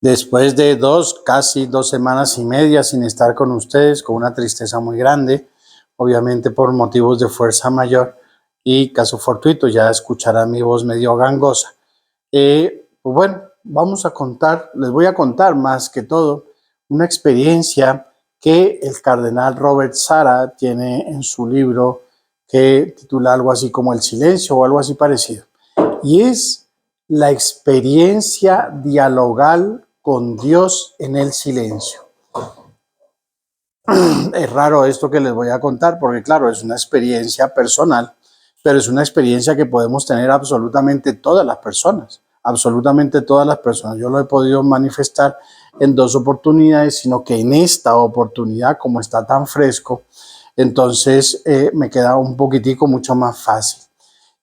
Después de casi 2 semanas y media sin estar con ustedes, con una tristeza muy grande, obviamente por motivos de fuerza mayor y caso fortuito, ya escucharán mi voz medio gangosa. Pues bueno, les voy a contar más que todo una experiencia que el cardenal Robert Sara tiene en su libro que titula algo así como El silencio o algo así parecido. Y es la experiencia dialogal con Dios en el silencio. Es raro esto que les voy a contar porque claro, es una experiencia personal, pero es una experiencia que podemos tener absolutamente todas las personas. Absolutamente todas las personas. Yo lo he podido manifestar en 2 oportunidades, sino que en esta oportunidad, como está tan fresco, entonces me queda un poquitico mucho más fácil.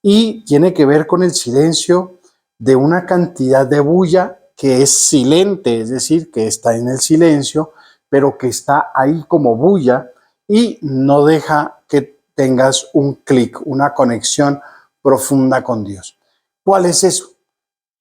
Y tiene que ver con el silencio de una cantidad de bulla que es silente, es decir, que está en el silencio, pero que está ahí como bulla y no deja que tengas un clic, una conexión profunda con Dios. ¿Cuál es eso?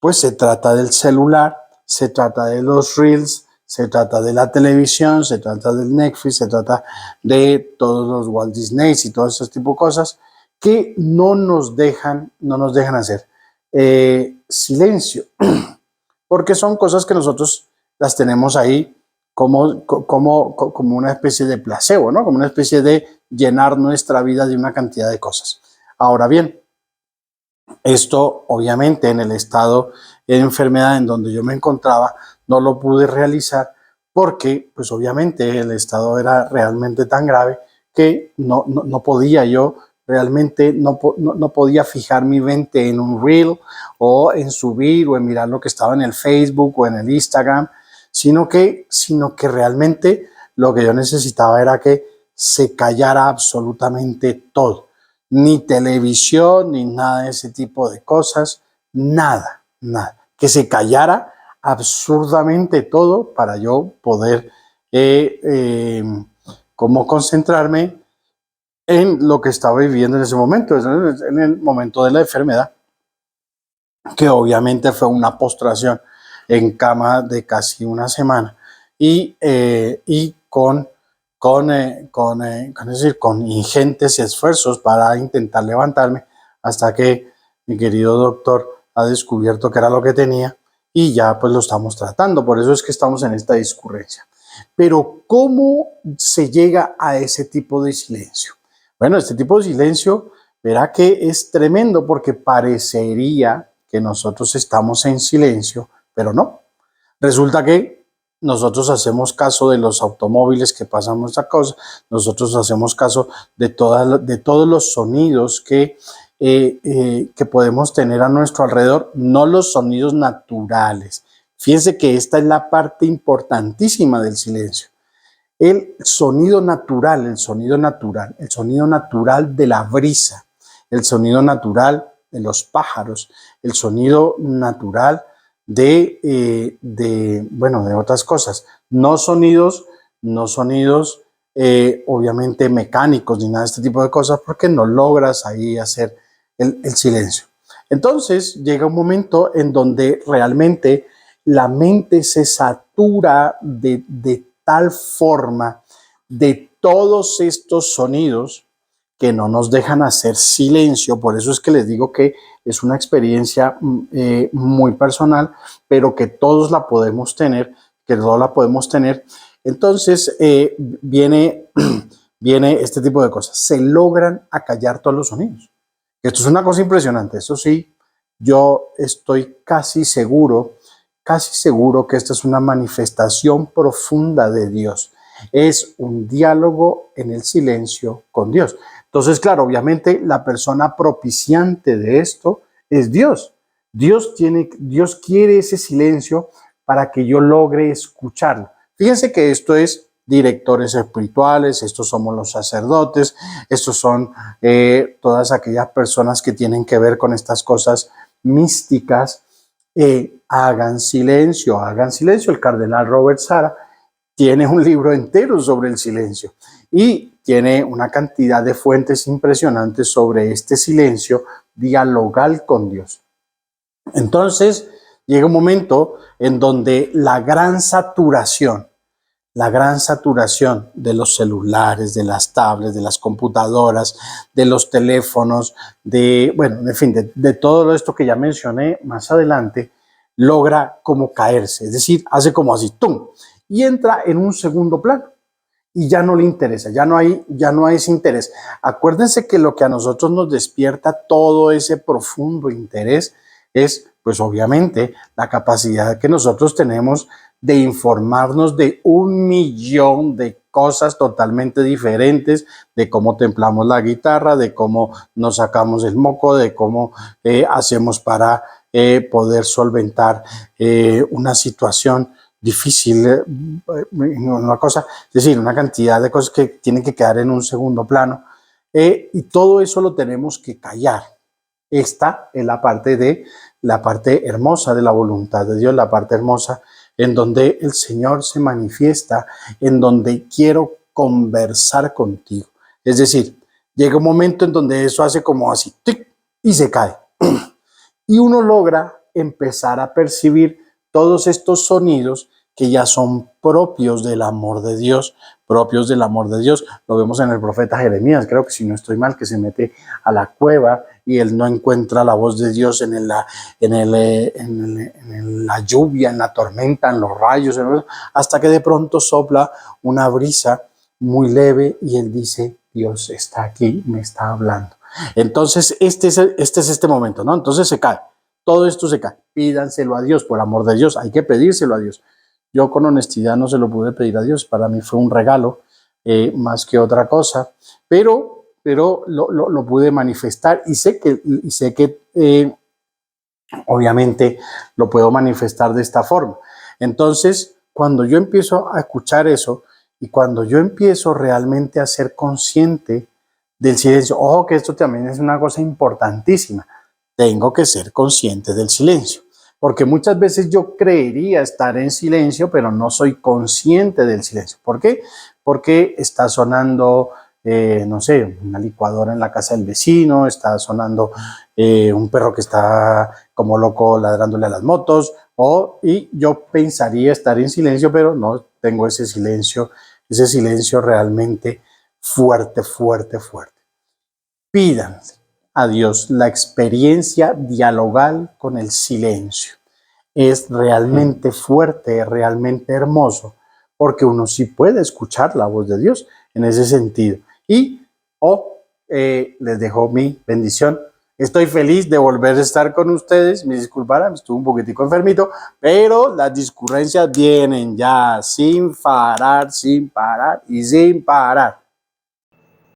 Pues se trata del celular, se trata de los reels, se trata de la televisión, se trata del Netflix, se trata de todos los Walt Disney y todos esos tipos de cosas que no nos dejan hacer silencio, porque son cosas que nosotros las tenemos ahí como una especie de placebo, ¿no? Como una especie de llenar nuestra vida de una cantidad de cosas. Ahora bien, esto obviamente en el estado de enfermedad en donde yo me encontraba no lo pude realizar porque pues obviamente el estado era realmente tan grave que no podía yo realmente, no podía fijar mi mente en un reel o en subir o en mirar lo que estaba en el Facebook o en el Instagram, sino que realmente lo que yo necesitaba era que se callara absolutamente todo. Ni televisión, ni nada de ese tipo de cosas, nada. Que se callara absurdamente todo para yo poder como concentrarme en lo que estaba viviendo en ese momento, en el momento de la enfermedad, que obviamente fue una postración en cama de casi una semana y con ingentes esfuerzos para intentar levantarme hasta que mi querido doctor ha descubierto que era lo que tenía y ya pues lo estamos tratando. Por eso es que estamos en esta discurrencia. Pero ¿cómo se llega a ese tipo de silencio? Bueno, este tipo de silencio, verá que es tremendo porque parecería que nosotros estamos en silencio, pero no. Resulta que nosotros hacemos caso de los automóviles que pasan nuestra cosa, nosotros hacemos caso de todos los sonidos que podemos tener a nuestro alrededor, no los sonidos naturales. Fíjense que esta es la parte importantísima del silencio. El sonido natural, el sonido natural de la brisa, el sonido natural de los pájaros, el sonido natural de otras cosas, no sonidos obviamente mecánicos ni nada de este tipo de cosas, porque no logras ahí hacer el silencio. Entonces llega un momento en donde realmente la mente se satura de tal forma de todos estos sonidos que no nos dejan hacer silencio. Por eso es que les digo que es una experiencia muy personal, pero que todos la podemos tener, Entonces viene este tipo de cosas. Se logran acallar todos los sonidos. Esto es una cosa impresionante. Eso sí, yo estoy casi seguro que esta es una manifestación profunda de Dios. Es un diálogo en el silencio con Dios. Entonces, claro, obviamente la persona propiciante de esto es Dios. Dios quiere ese silencio para que yo logre escucharlo. Fíjense que esto es directores espirituales, estos somos los sacerdotes, estos son todas aquellas personas que tienen que ver con estas cosas místicas. Hagan silencio. El cardenal Robert Sara tiene un libro entero sobre el silencio y tiene una cantidad de fuentes impresionantes sobre este silencio dialogal con Dios. Entonces, Llega un momento en donde la gran saturación de los celulares, de las tablets, de las computadoras, de los teléfonos, bueno, en fin, de todo esto que ya mencioné más adelante, logra como caerse, es decir, hace como así, ¡tum! Y entra en un segundo plano y ya no le interesa, ya no hay ese interés. Acuérdense que lo que a nosotros nos despierta todo ese profundo interés es, pues obviamente, la capacidad que nosotros tenemos de informarnos de 1.000.000 de cosas totalmente diferentes, de cómo templamos la guitarra, de cómo nos sacamos el moco, de cómo hacemos para poder solventar una situación difícil, una cosa, es decir, una cantidad de cosas que tienen que quedar en un segundo plano, y todo eso lo tenemos que callar. Esta es la parte hermosa de la voluntad de Dios, la parte hermosa en donde el Señor se manifiesta, en donde quiero conversar contigo. Es decir, llega un momento en donde eso hace como así, tic, y se cae. Y uno logra empezar a percibir todos estos sonidos que ya son propios del amor de Dios, propios del amor de Dios. Lo vemos en el profeta Jeremías, creo que si no estoy mal, que se mete a la cueva y él no encuentra la voz de Dios en la lluvia, en la tormenta, en los rayos, hasta que de pronto sopla una brisa muy leve y él dice, Dios está aquí, me está hablando. Entonces, este es este momento, ¿no? Entonces se cae. Todo esto se cae. Pídanselo a Dios, por amor de Dios. Hay que pedírselo a Dios. Yo con honestidad no se lo pude pedir a Dios. Para mí fue un regalo más que otra cosa. Pero lo pude manifestar y sé que obviamente lo puedo manifestar de esta forma. Entonces, cuando yo empiezo a escuchar eso y cuando yo empiezo realmente a ser consciente del silencio, ojo que esto también es una cosa importantísima, tengo que ser consciente del silencio, porque muchas veces yo creería estar en silencio, pero no soy consciente del silencio. ¿Por qué? Porque está sonando, no sé, una licuadora en la casa del vecino, está sonando un perro que está como loco ladrándole a las motos, y yo pensaría estar en silencio, pero no tengo ese silencio realmente fuerte, fuerte, fuerte. Pidan a Dios la experiencia dialogal con el silencio. Es realmente fuerte, es realmente hermoso, porque uno sí puede escuchar la voz de Dios en ese sentido. Y les dejo mi bendición. Estoy feliz de volver a estar con ustedes. Me disculparán, estuve un poquitico enfermito, pero las discurrencias vienen ya sin parar y sin parar.